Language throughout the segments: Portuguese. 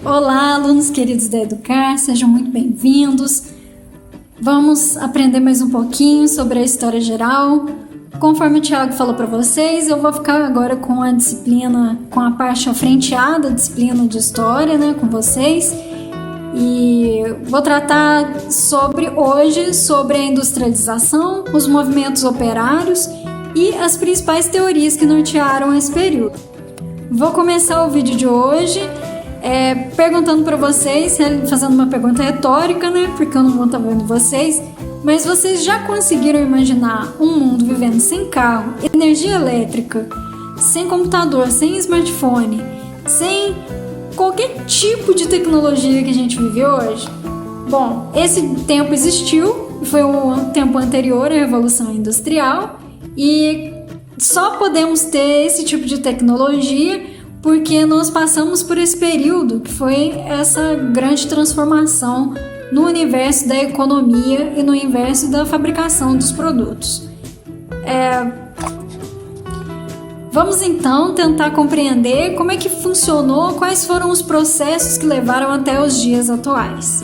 Olá, alunos queridos da Educar, sejam muito bem-vindos. Vamos aprender mais um pouquinho sobre a história geral. Conforme o Thiago falou para vocês, eu vou ficar agora com a disciplina, com a parte afrenteada, a disciplina de história, com vocês. E vou tratar hoje sobre a industrialização, os movimentos operários e as principais teorias que nortearam esse período. Vou começar o vídeo de hoje perguntando para vocês, fazendo uma pergunta retórica, porque eu não vou estar vendo vocês, mas vocês já conseguiram imaginar um mundo vivendo sem carro, energia elétrica, sem computador, sem smartphone, sem qualquer tipo de tecnologia que a gente vive hoje? Bom, esse tempo existiu, foi o tempo anterior à Revolução Industrial e só podemos ter esse tipo de tecnologia porque nós passamos por esse período que foi essa grande transformação no universo da economia e no universo da fabricação dos produtos. Vamos então tentar compreender como é que funcionou, quais foram os processos que levaram até os dias atuais.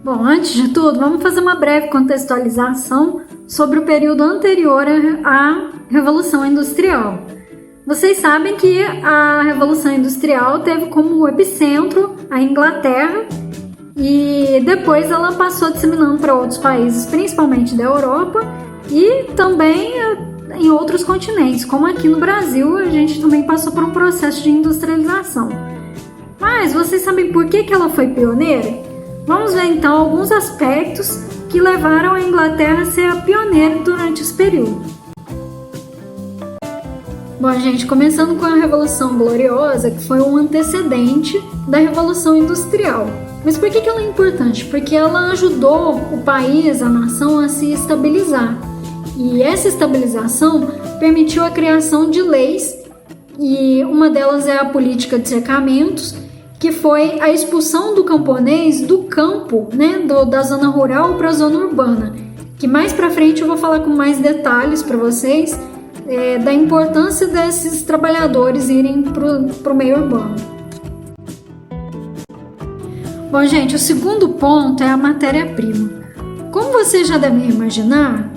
Bom, antes de tudo, vamos fazer uma breve contextualização sobre o período anterior à Revolução Industrial. Vocês sabem que a Revolução Industrial teve como epicentro a Inglaterra e depois ela passou disseminando para outros países, principalmente da Europa e também em outros continentes, como aqui no Brasil a gente também passou por um processo de industrialização. Mas vocês sabem por que ela foi pioneira? Vamos ver então alguns aspectos que levaram a Inglaterra a ser a pioneira durante esse período. Bom, gente, começando com a Revolução Gloriosa, que foi um antecedente da Revolução Industrial. Mas por que ela é importante? Porque ela ajudou o país, a nação, a se estabilizar. E essa estabilização permitiu a criação de leis, e uma delas é a política de cercamentos, que foi a expulsão do camponês do campo, da zona rural para a zona urbana, que mais para frente eu vou falar com mais detalhes para vocês da importância desses trabalhadores irem para o meio urbano. Bom, gente, o segundo ponto é a matéria-prima. Como vocês já devem imaginar,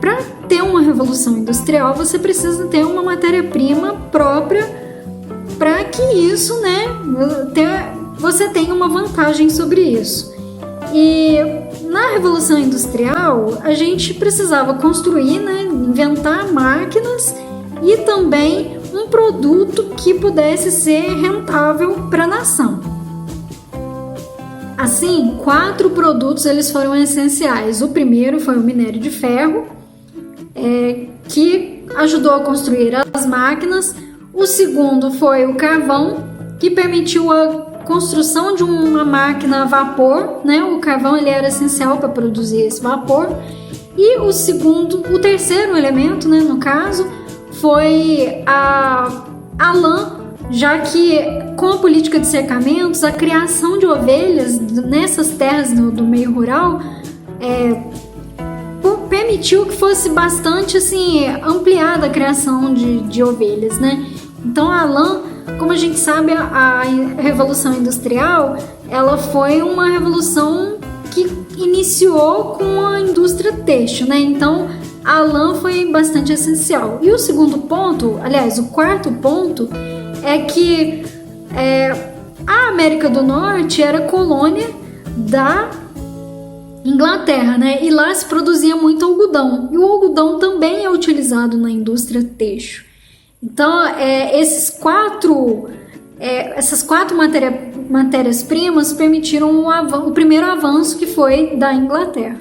para ter uma revolução industrial você precisa ter uma matéria-prima própria para que isso, você tenha uma vantagem sobre isso. E na Revolução Industrial, a gente precisava construir, inventar máquinas e também um produto que pudesse ser rentável para a nação. Assim, 4 produtos eles foram essenciais. O primeiro foi o minério de ferro, que ajudou a construir as máquinas. O segundo foi o carvão, que permitiu a construção de uma máquina a vapor, O carvão ele era essencial para produzir esse vapor. E o terceiro elemento, no caso, foi a lã, já que com a política de cercamentos, a criação de ovelhas nessas terras do meio rural permitiu que fosse bastante ampliada a criação de ovelhas, Então a lã, como a gente sabe, a Revolução Industrial, ela foi uma revolução que iniciou com a indústria têxtil, Então a lã foi bastante essencial. E o segundo ponto, aliás, o quarto ponto, é que a América do Norte era colônia da Inglaterra, e lá se produzia muito algodão, e o algodão também é utilizado na indústria têxtil. Então, essas quatro matérias-primas permitiram o primeiro avanço, que foi da Inglaterra.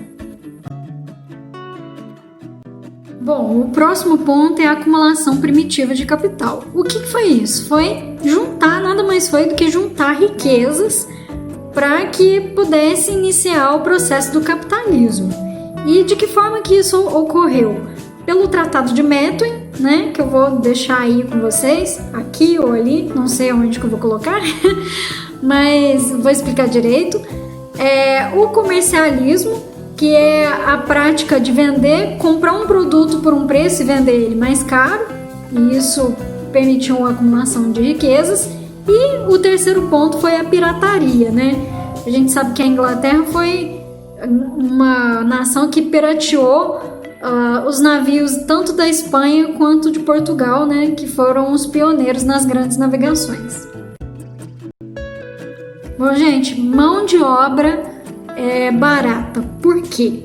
Bom, o próximo ponto é a acumulação primitiva de capital. O que foi isso? Foi nada mais foi do que juntar riquezas para que pudesse iniciar o processo do capitalismo. E de que forma que isso ocorreu? Pelo Tratado de Methuen, né, que eu vou deixar aí com vocês, aqui ou ali, não sei onde que eu vou colocar, mas vou explicar direito. O comercialismo, que é a prática de comprar um produto por um preço e vender ele mais caro, e isso permitiu a acumulação de riquezas. E o terceiro ponto foi a pirataria, né? A gente sabe que a Inglaterra foi uma nação que pirateou os navios tanto da Espanha quanto de Portugal, né? Que foram os pioneiros nas grandes navegações. Bom, gente, mão de obra barata. Por quê?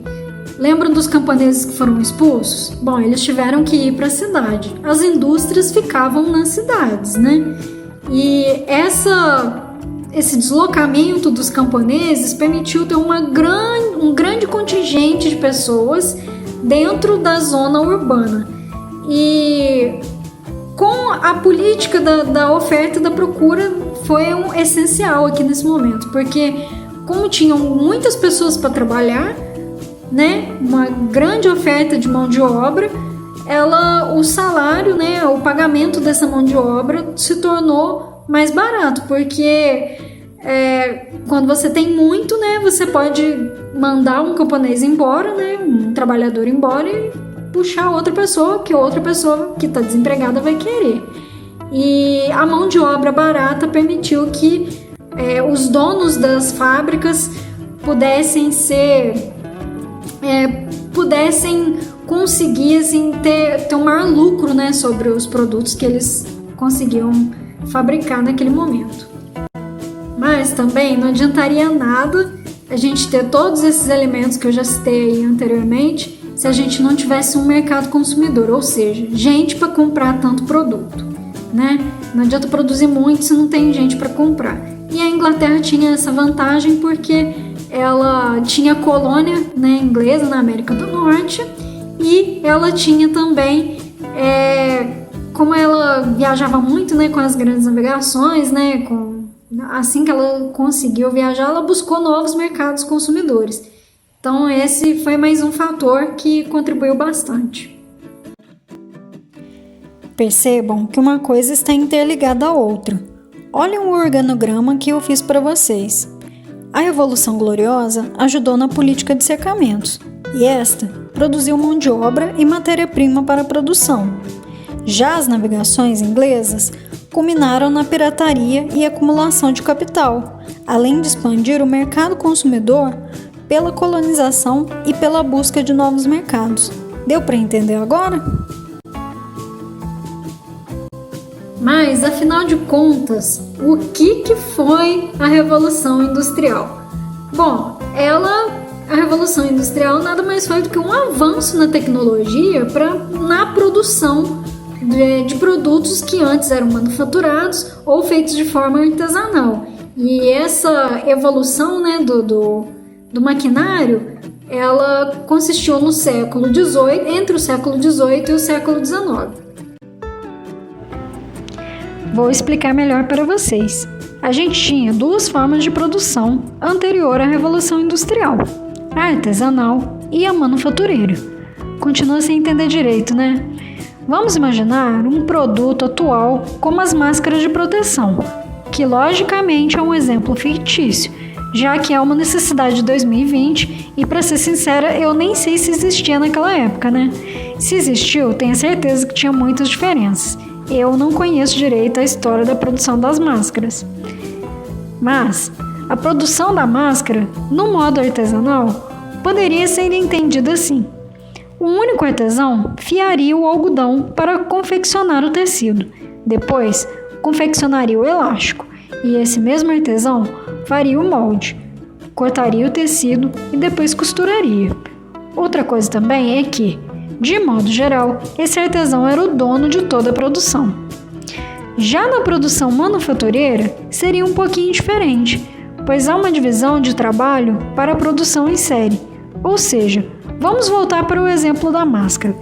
Lembram dos camponeses que foram expulsos? Bom, eles tiveram que ir para a cidade. As indústrias ficavam nas cidades, né? E esse deslocamento dos camponeses permitiu ter um grande contingente de pessoas dentro da zona urbana. E com a política da oferta e da procura foi essencial aqui nesse momento, porque como tinham muitas pessoas para trabalhar, né, uma grande oferta de mão de obra, o salário, né, o pagamento dessa mão de obra se tornou mais barato, porque quando você tem muito, né, você pode mandar um camponês embora, né, um trabalhador embora e puxar outra pessoa que está desempregada vai querer. E a mão de obra barata permitiu que os donos das fábricas pudessem conseguir assim, ter um maior lucro, né, sobre os produtos que eles conseguiam fabricar naquele momento. Mas também não adiantaria nada a gente ter todos esses elementos que eu já citei aí anteriormente se a gente não tivesse um mercado consumidor, ou seja, gente para comprar tanto produto, né? Não adianta produzir muito se não tem gente para comprar. E a Inglaterra tinha essa vantagem porque ela tinha colônia, né, inglesa na América do Norte, e ela tinha também, como ela viajava muito, né, com as grandes navegações, né, assim que ela conseguiu viajar, ela buscou novos mercados consumidores. Então esse foi mais um fator que contribuiu bastante. Percebam que uma coisa está interligada à outra. Olhem o organograma que eu fiz para vocês. A Revolução Gloriosa ajudou na política de cercamentos, e esta produziu mão de obra e matéria-prima para a produção. Já as navegações inglesas culminaram na pirataria e acumulação de capital, além de expandir o mercado consumidor pela colonização e pela busca de novos mercados. Deu para entender agora? Mas, afinal de contas, o que foi a Revolução Industrial? Bom, a Revolução Industrial nada mais foi do que um avanço na tecnologia na produção de produtos que antes eram manufaturados ou feitos de forma artesanal. E essa evolução, né, do maquinário, ela consistiu no século XVIII, entre o século XVIII e o século XIX. Vou explicar melhor para vocês. A gente tinha duas formas de produção anterior à Revolução Industrial: a artesanal e a manufatureira. Continua sem entender direito, né? Vamos imaginar um produto atual como as máscaras de proteção, que logicamente é um exemplo fictício, já que é uma necessidade de 2020 e, para ser sincera, eu nem sei se existia naquela época, né? Se existiu, tenho certeza que tinha muitas diferenças. Eu não conheço direito a história da produção das máscaras. Mas a produção da máscara, no modo artesanal, poderia ser entendida assim: um único artesão fiaria o algodão para confeccionar o tecido. Depois, confeccionaria o elástico, e esse mesmo artesão faria o molde, cortaria o tecido e depois costuraria. Outra coisa também é que, de modo geral, esse artesão era o dono de toda a produção. Já na produção manufatureira, seria um pouquinho diferente, pois há uma divisão de trabalho para a produção em série. Ou seja, vamos voltar para o exemplo da máscara.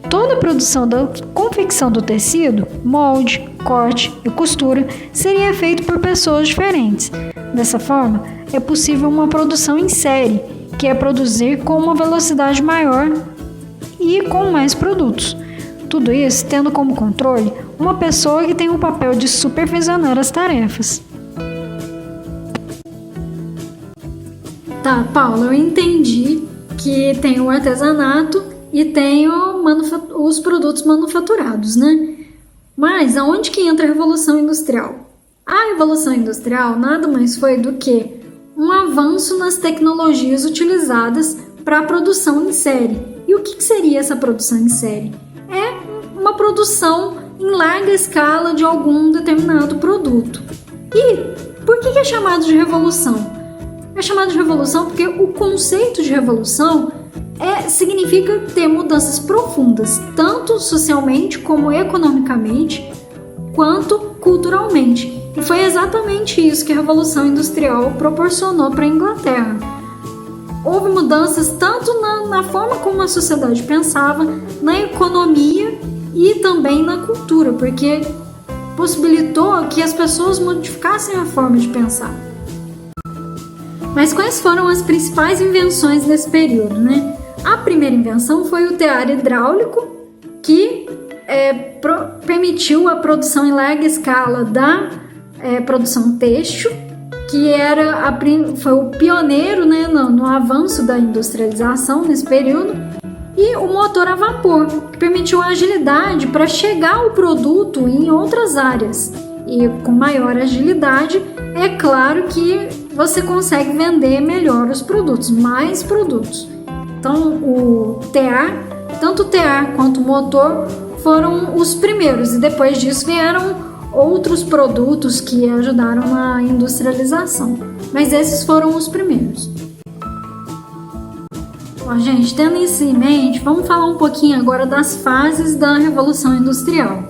Toda a produção da confecção do tecido, molde, corte e costura seria feito por pessoas diferentes. Dessa forma, é possível uma produção em série, que é produzir com uma velocidade maior e com mais produtos. Tudo isso tendo como controle uma pessoa que tem o papel de supervisionar as tarefas. Tá, Paula, eu entendi que tem o artesanato e tem os produtos manufaturados, né? Mas aonde que entra a Revolução Industrial? A Revolução Industrial nada mais foi do que um avanço nas tecnologias utilizadas para a produção em série. E o que seria essa produção em série? É uma produção em larga escala de algum determinado produto. E por que é chamado de revolução? É chamado de revolução porque o conceito de revolução significa ter mudanças profundas, tanto socialmente como economicamente, quanto culturalmente. E foi exatamente isso que a Revolução Industrial proporcionou para a Inglaterra. Houve mudanças tanto na forma como a sociedade pensava, na economia e também na cultura, porque possibilitou que as pessoas modificassem a forma de pensar. Mas quais foram as principais invenções desse período, né? A primeira invenção foi o tear hidráulico, que permitiu a produção em larga escala da produção têxtil, que foi o pioneiro, né, no avanço da industrialização nesse período, e o motor a vapor, que permitiu a agilidade para chegar ao produto em outras áreas. E com maior agilidade, é claro que você consegue vender melhor os produtos, mais produtos. Então, tanto o tear quanto o motor foram os primeiros, e depois disso vieram outros produtos que ajudaram na industrialização. Mas esses foram os primeiros. Bom, gente, tendo isso em mente, vamos falar um pouquinho agora das fases da Revolução Industrial.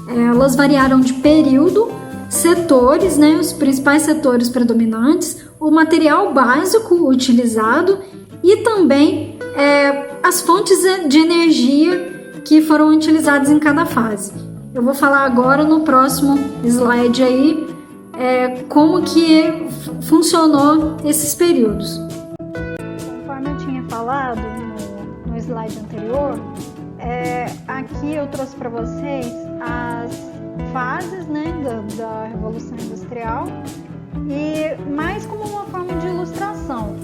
Elas variaram de período, setores, né, os principais setores predominantes, o material básico utilizado e também as fontes de energia que foram utilizadas em cada fase. Eu vou falar agora no próximo slide aí como que funcionou esses períodos. Conforme eu tinha falado no slide anterior, aqui eu trouxe para vocês as fases, né, da Revolução Industrial, e mais como uma forma de ilustração.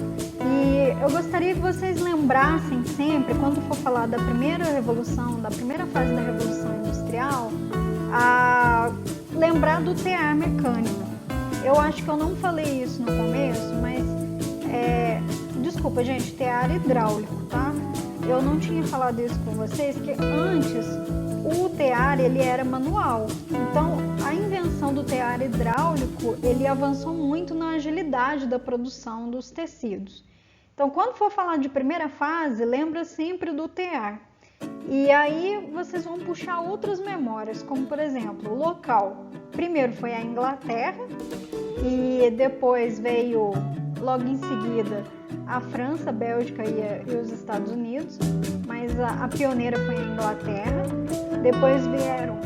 E eu gostaria que vocês lembrassem sempre, quando for falar da primeira revolução, da primeira fase da Revolução Industrial, a lembrar do tear mecânico. Eu acho que eu não falei isso no começo, mas desculpa, gente, tear hidráulico, tá? Eu não tinha falado isso com vocês, que antes o tear ele era manual. Então, a invenção do tear hidráulico, ele avançou muito na agilidade da produção dos tecidos. Então, quando for falar de primeira fase, lembra sempre do tear. E aí vocês vão puxar outras memórias, como por exemplo, o local. Primeiro foi a Inglaterra e depois veio, logo em seguida, a França, a Bélgica e os Estados Unidos, mas a pioneira foi a Inglaterra. Depois vieram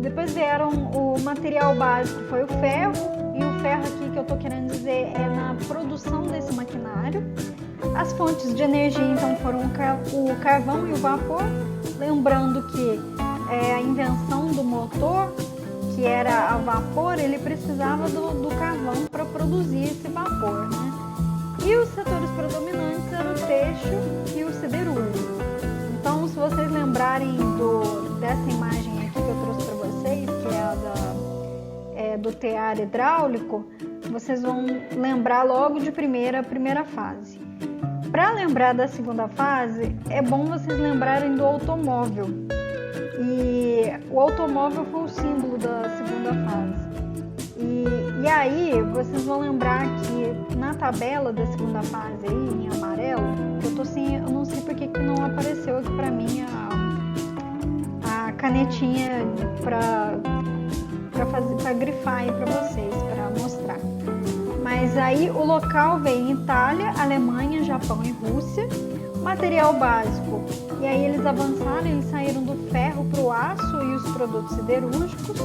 depois vieram o material básico, foi o ferro, e o ferro aqui que eu tô querendo dizer é na produção desse maquinário. As fontes de energia então foram o carvão e o vapor, lembrando que a invenção do motor, que era a vapor, ele precisava do carvão para produzir esse vapor, né? E os setores predominantes eram o têxtil e o siderúrgico. Então, se vocês lembrarem dessa imagem aqui que eu trouxe para vocês, que é do tear hidráulico, vocês vão lembrar logo de primeira fase. Para lembrar da segunda fase, é bom vocês lembrarem do automóvel. E o automóvel foi o símbolo da segunda fase. E aí, vocês vão lembrar que na tabela da segunda fase, aí, em amarelo, eu não sei porque que não apareceu aqui para mim a canetinha para grifar aí para vocês, para mostrar. Mas aí o local vem Itália, Alemanha, Japão e Rússia. Material básico, e aí eles avançaram, eles saíram do ferro para o aço e os produtos siderúrgicos.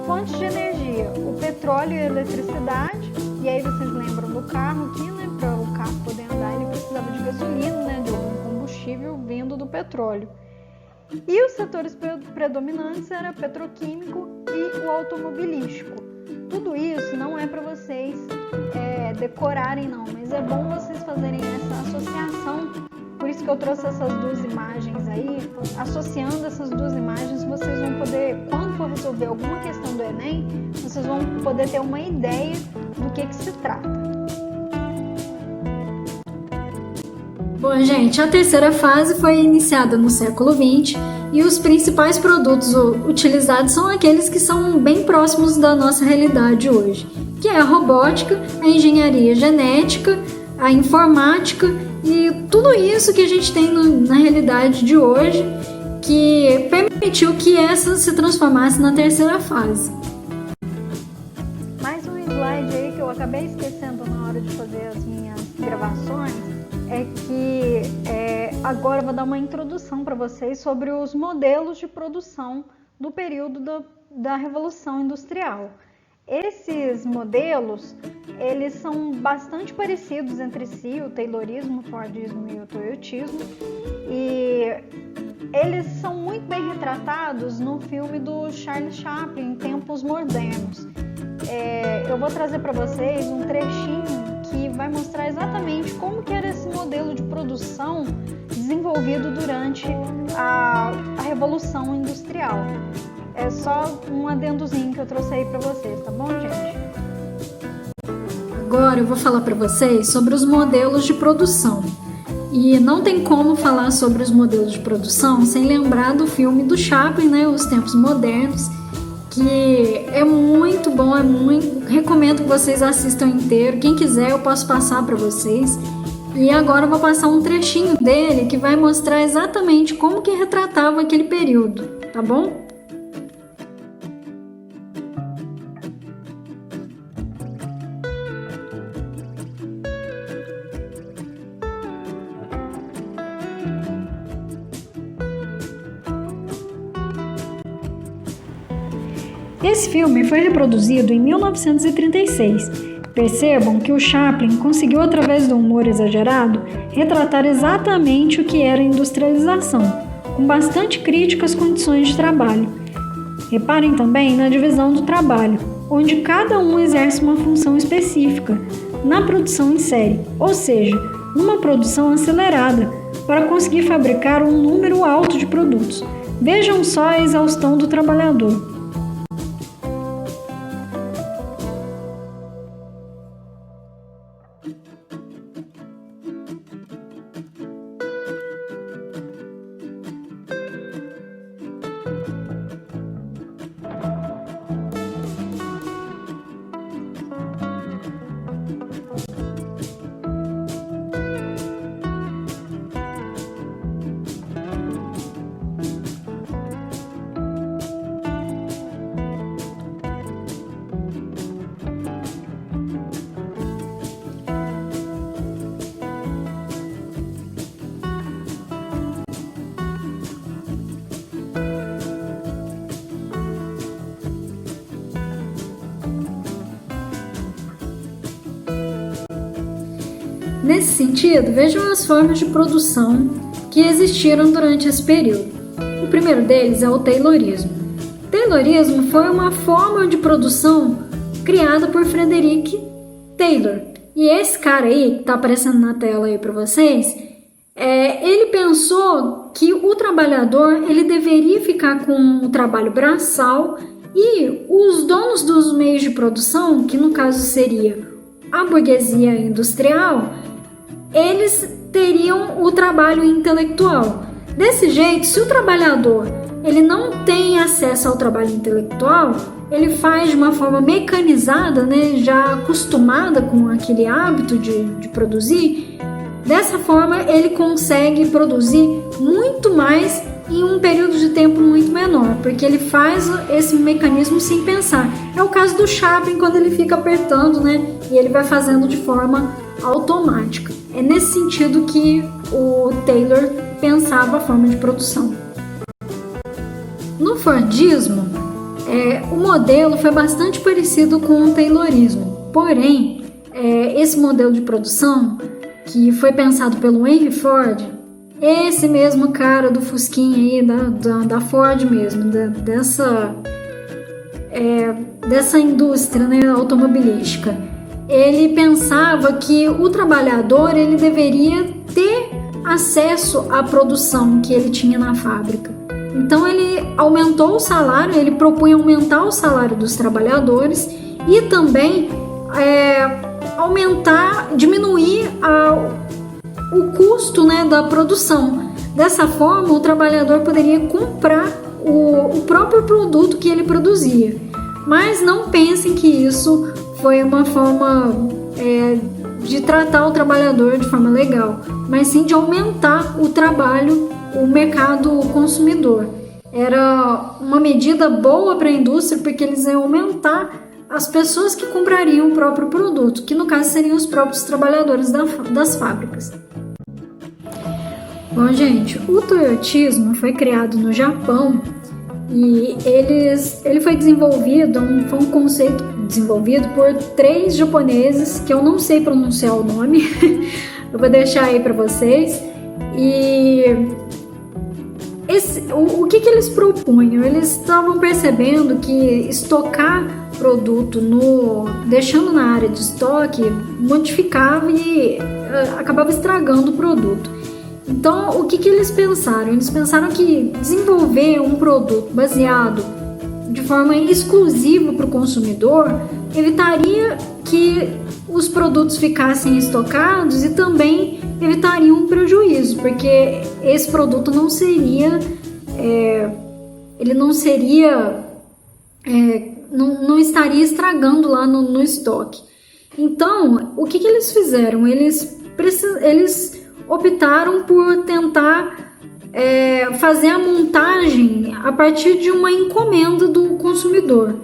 Fontes de energia, o petróleo e a eletricidade. E aí vocês lembram do carro que, né, para o carro poder andar, ele precisava de gasolina, né, de algum combustível vindo do petróleo. E os setores predominantes eram petroquímico e o automobilístico. Tudo isso não é para vocês decorarem não, mas é bom vocês fazerem essa associação. Por isso que eu trouxe essas duas imagens aí. Associando essas duas imagens, vocês vão poder, quando for resolver alguma questão do Enem, vocês vão poder ter uma ideia do que se trata. Bom, gente, a terceira fase foi iniciada no século XX e os principais produtos utilizados são aqueles que são bem próximos da nossa realidade hoje, que é a robótica, a engenharia genética, a informática e tudo isso que a gente tem na realidade de hoje, que permitiu que essa se transformasse na terceira fase. Mais um slide aí que eu acabei esquecendo na hora de fazer as minhas gravações, é que agora eu vou dar uma introdução para vocês sobre os modelos de produção do período da Revolução Industrial. Esses modelos, eles são bastante parecidos entre si, o Taylorismo, o Fordismo e o Toyotismo, e eles são muito bem retratados no filme do Charles Chaplin, em Tempos Modernos. Eu vou trazer para vocês um trechinho que vai mostrar exatamente como que era esse modelo de produção desenvolvido durante a Revolução Industrial. É só um adendozinho que eu trouxe aí para vocês, tá bom, gente? Agora eu vou falar para vocês sobre os modelos de produção. E não tem como falar sobre os modelos de produção sem lembrar do filme do Chaplin, né, Os Tempos Modernos, que é muito bom, recomendo que vocês assistam inteiro. Quem quiser eu posso passar para vocês. E agora eu vou passar um trechinho dele que vai mostrar exatamente como que retratava aquele período, tá bom? Esse filme foi reproduzido em 1936. Percebam que o Chaplin conseguiu, através do humor exagerado, retratar exatamente o que era a industrialização, com bastante crítica às condições de trabalho. Reparem também na divisão do trabalho, onde cada um exerce uma função específica na produção em série, ou seja, numa produção acelerada, para conseguir fabricar um número alto de produtos. Vejam só a exaustão do trabalhador. Nesse sentido, vejam as formas de produção que existiram durante esse período. O primeiro deles é o Taylorismo. O Taylorismo foi uma forma de produção criada por Frederick Taylor. E esse cara aí, que está aparecendo na tela aí para vocês, ele pensou que o trabalhador ele deveria ficar com o trabalho braçal e os donos dos meios de produção, que no caso seria a burguesia industrial, eles teriam o trabalho intelectual. Desse jeito, se o trabalhador ele não tem acesso ao trabalho intelectual, ele faz de uma forma mecanizada, né, já acostumada com aquele hábito de produzir. Dessa forma, ele consegue produzir muito mais em um período de tempo muito menor, porque ele faz esse mecanismo sem pensar. É o caso do Chaplin, quando ele fica apertando, né, e ele vai fazendo de forma automática. É nesse sentido que o Taylor pensava a forma de produção. No Fordismo, o modelo foi bastante parecido com o Taylorismo, porém, esse modelo de produção que foi pensado pelo Henry Ford, esse mesmo cara do Fusquinha aí, da Ford mesmo, dessa indústria, né, automobilística, ele pensava que o trabalhador ele deveria ter acesso à produção que ele tinha na fábrica. Então ele aumentou o salário, ele propunha aumentar o salário dos trabalhadores e também diminuir o custo, né, da produção. Dessa forma, o trabalhador poderia comprar o próprio produto que ele produzia. Mas não pensem que isso foi uma forma de tratar o trabalhador de forma legal, mas sim de aumentar o trabalho, o mercado consumidor. Era uma medida boa para a indústria, porque eles iam aumentar as pessoas que comprariam o próprio produto, que no caso seriam os próprios trabalhadores das fábricas. Bom, gente, o toyotismo foi criado no Japão e ele foi desenvolvido, foi um conceito desenvolvido por 3 japoneses, que eu não sei pronunciar o nome, eu vou deixar aí para vocês. E o que eles propunham? Eles estavam percebendo que estocar produto deixando na área de estoque modificava e acabava estragando o produto. Então, o que eles pensaram? Eles pensaram que desenvolver um produto baseado de forma exclusiva para o consumidor evitaria que os produtos ficassem estocados e também evitaria um prejuízo, porque esse produto não estaria estragando lá no estoque. Então, o que eles fizeram? Eles optaram por tentar fazer a montagem a partir de uma encomenda do consumidor.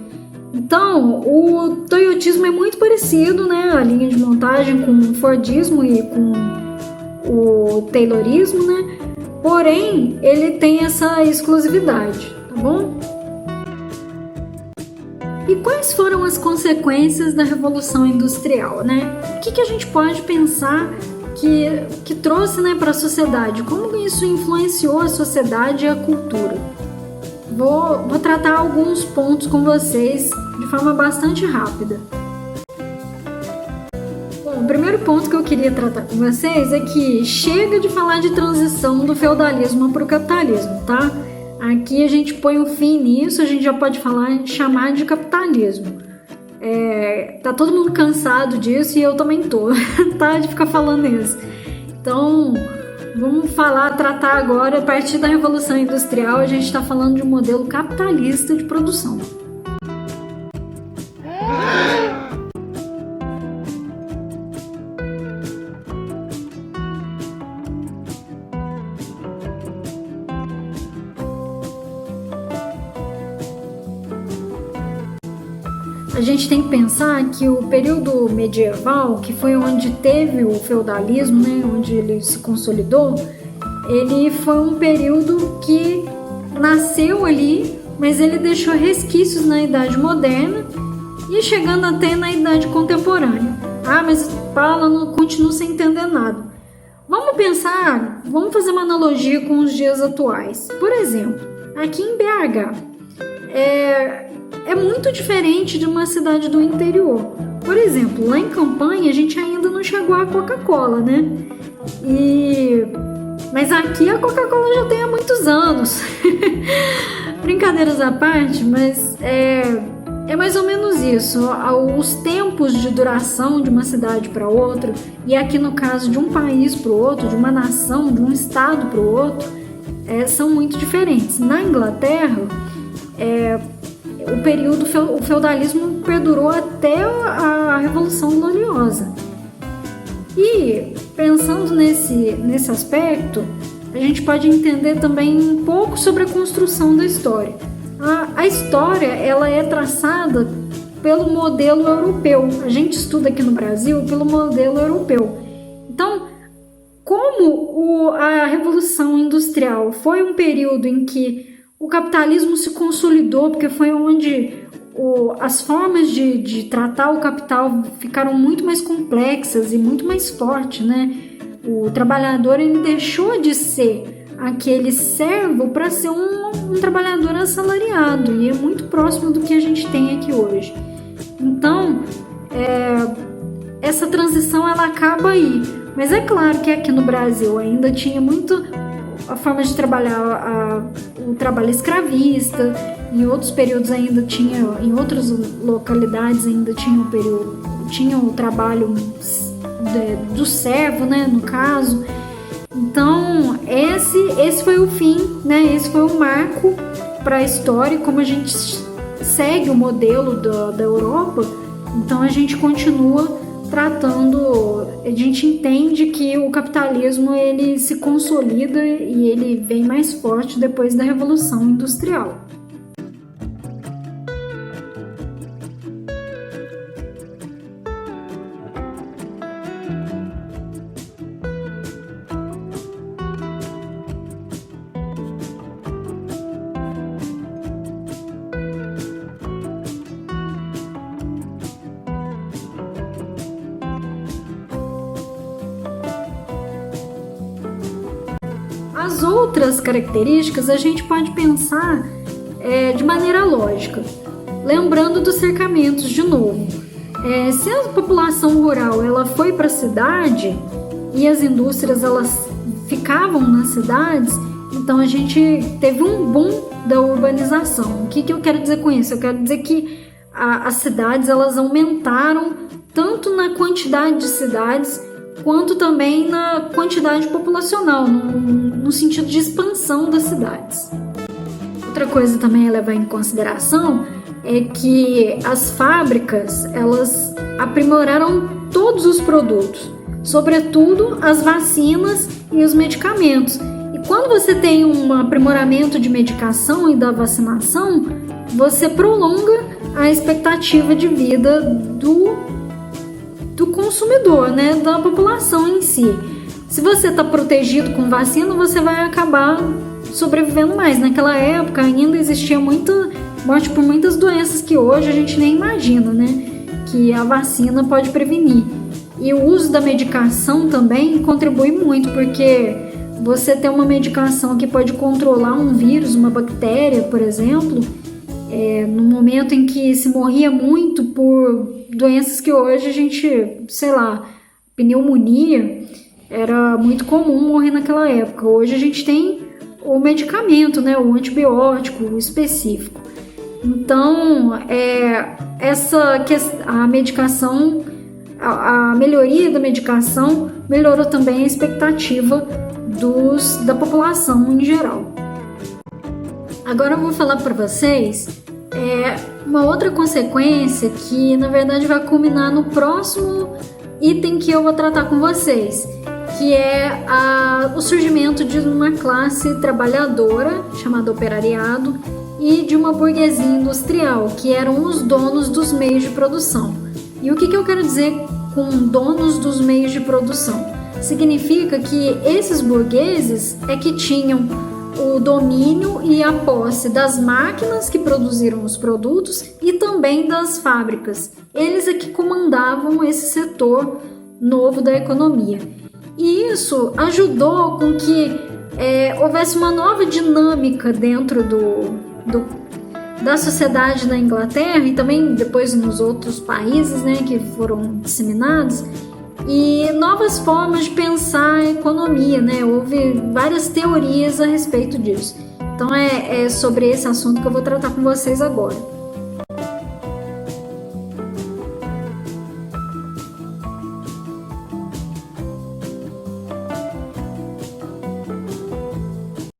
Então, o toyotismo é muito parecido, né, a linha de montagem com o Fordismo e com o Taylorismo, né? Porém, ele tem essa exclusividade, tá bom? E quais foram as consequências da Revolução Industrial, né? O que a gente pode pensar que trouxe, né, para a sociedade? Como isso influenciou a sociedade e a cultura? Vou tratar alguns pontos com vocês de forma bastante rápida. Bom, o primeiro ponto que eu queria tratar com vocês é que chega de falar de transição do feudalismo para o capitalismo, tá? Aqui a gente põe um fim nisso, a gente já pode chamar de capitalismo. Tá todo mundo cansado disso e eu também tô, tá? De ficar falando isso. Então, vamos tratar agora, a partir da Revolução Industrial, a gente está falando de um modelo capitalista de produção. A gente tem que pensar que o período medieval, que foi onde teve o feudalismo, né, onde ele se consolidou, ele foi um período que nasceu ali, mas ele deixou resquícios na Idade Moderna e chegando até na Idade Contemporânea. Ah, mas Paula, não continuo sem entender nada. Vamos fazer uma analogia com os dias atuais. Por exemplo, aqui em BH, é muito diferente de uma cidade do interior. Por exemplo, lá em Campanha a gente ainda não chegou à Coca-Cola, né? Mas aqui a Coca-Cola já tem há muitos anos. Brincadeiras à parte, mas é mais ou menos isso. Os tempos de duração de uma cidade para outra, e aqui no caso de um país para o outro, de uma nação, de um estado para o outro, são muito diferentes. Na Inglaterra, o feudalismo perdurou até a Revolução Gloriosa. E pensando nesse aspecto, a gente pode entender também um pouco sobre a construção da história. A história ela é traçada pelo modelo europeu. A gente estuda aqui no Brasil pelo modelo europeu. Então, como a Revolução Industrial foi um período em que o capitalismo se consolidou, porque foi onde as formas de tratar o capital ficaram muito mais complexas e muito mais fortes, né? O trabalhador ele deixou de ser aquele servo para ser um trabalhador assalariado, e é muito próximo do que a gente tem aqui hoje. Então, essa transição ela acaba aí. Mas é claro que aqui no Brasil ainda tinha muito a forma de trabalhar, o trabalho escravista. Em outros períodos ainda tinha, em outras localidades ainda tinha o trabalho do servo, né, no caso. Então esse foi o fim, né? Esse foi o marco para a história, como a gente segue o modelo da Europa. Então a gente continua tratando, a gente entende que o capitalismo ele se consolida e ele vem mais forte depois da Revolução Industrial. As outras características a gente pode pensar de maneira lógica, lembrando dos cercamentos de novo. Se a população rural ela foi para a cidade e as indústrias elas ficavam nas cidades, então a gente teve um boom da urbanização. O que eu quero dizer com isso? Eu quero dizer que as cidades elas aumentaram tanto na quantidade de cidades quanto também na quantidade populacional, no sentido de expansão das cidades. Outra coisa também a levar em consideração é que as fábricas elas aprimoraram todos os produtos, sobretudo as vacinas e os medicamentos. E quando você tem um aprimoramento de medicação e da vacinação, você prolonga a expectativa de vida do consumidor, né, da população em si. Se você está protegido com vacina, você vai acabar sobrevivendo mais. Naquela época ainda existia muita morte por muitas doenças que hoje a gente nem imagina, né, que a vacina pode prevenir. E o uso da medicação também contribui muito, porque você tem uma medicação que pode controlar um vírus, uma bactéria, por exemplo, no momento em que se morria muito por doenças que hoje a gente, sei lá, pneumonia, era muito comum morrer naquela época. Hoje a gente tem o medicamento, né, o antibiótico específico. Então, a medicação, a melhoria da medicação melhorou também a expectativa da população em geral. Agora eu vou falar para vocês uma outra consequência que na verdade vai culminar no próximo item que eu vou tratar com vocês, que é o surgimento de uma classe trabalhadora chamada operariado e de uma burguesia industrial, que eram os donos dos meios de produção. E o que eu quero dizer com donos dos meios de produção? Significa que esses burgueses que tinham o domínio e a posse das máquinas que produziram os produtos e também das fábricas. Eles que comandavam esse setor novo da economia. E isso ajudou com que houvesse uma nova dinâmica dentro da sociedade da Inglaterra e também depois nos outros países, né, que foram disseminados, e novas formas de pensar a economia, né? Houve várias teorias a respeito disso. Então é sobre esse assunto que eu vou tratar com vocês agora.